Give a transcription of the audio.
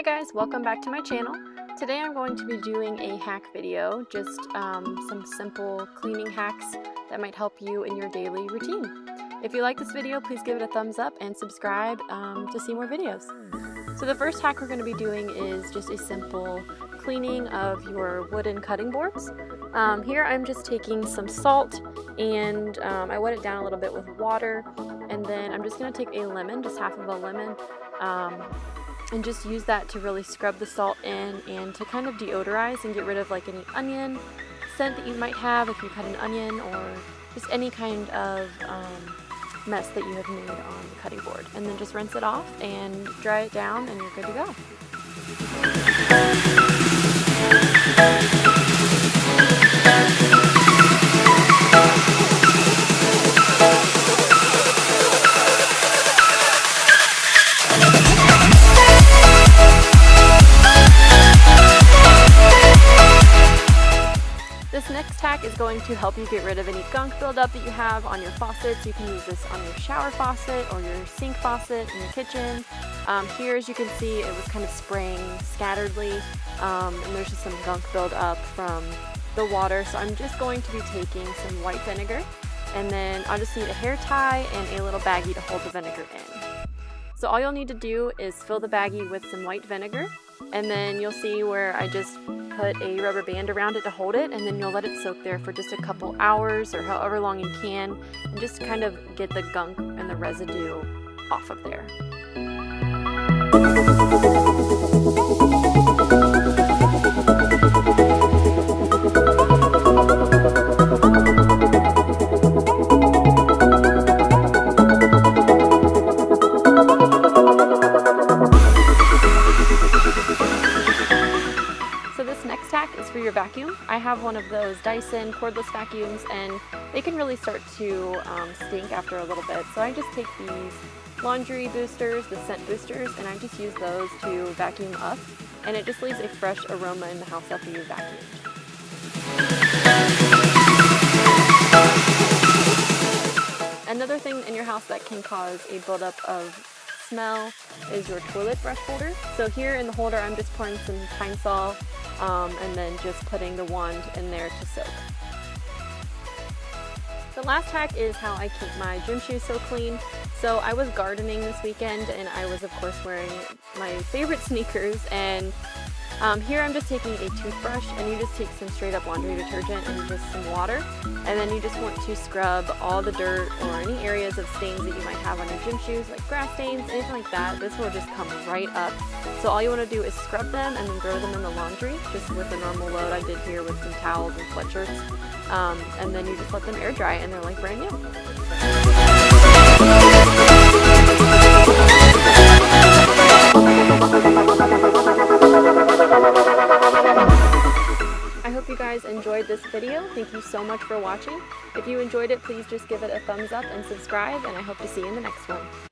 Hi guys, welcome back to my channel. Today I'm going to be doing a hack video, just some simple cleaning hacks that might help you in your daily routine. If you like this video, please give it a thumbs up and subscribe to see more videos. So the first hack we're going to be doing is just a simple cleaning of your wooden cutting boards. Here I'm just taking some salt and I wet it down a little bit with water, and then I'm just going to take a lemon, just half of a lemon, and just use that to really scrub the salt in and to kind of deodorize and get rid of like any onion scent that you might have if you cut an onion, or just any kind of mess that you have made on the cutting board. And then just rinse it off and dry it down and you're good to go. This next hack is going to help you get rid of any gunk buildup that you have on your faucets. You can use this on your shower faucet or your sink faucet in your kitchen. Here, as you can see, it was kind of spraying scatteredly, and there's just some gunk buildup from the water. So I'm just going to be taking some white vinegar, and then I'll just need a hair tie and a little baggie to hold the vinegar in. So all you'll need to do is fill the baggie with some white vinegar, and then you'll see where I just put a rubber band around it to hold it, and then you'll let it soak there for just a couple hours or however long you can, and just kind of get the gunk and the residue off of there. Next hack is for your vacuum. I have one of those Dyson cordless vacuums, and they can really start to stink after a little bit. So I just take these laundry boosters, the scent boosters, and I just use those to vacuum up, and it just leaves a fresh aroma in the house after you vacuum. Another thing in your house that can cause a buildup of smell is your toilet brush holder. So here in the holder, I'm just pouring some Pine Sol and then just putting the wand in there to soak. The last hack is how I keep my gym shoes so clean. So I was gardening this weekend, and I was of course wearing my favorite sneakers, and here I'm just taking a toothbrush, and you just take some straight up laundry detergent and just some water, and then you just want to scrub all the dirt or any areas of stains that you might have on your gym shoes, like grass stains, anything like that. This will just come right up. So all you want to do is scrub them and then throw them in the laundry, just with a normal load. I did here with some towels and sweatshirts, and then you just let them air dry, and they're like brand new. I hope you guys enjoyed this video. Thank you so much for watching. If you enjoyed it, please just give it a thumbs up and subscribe, and I hope to see you in the next one.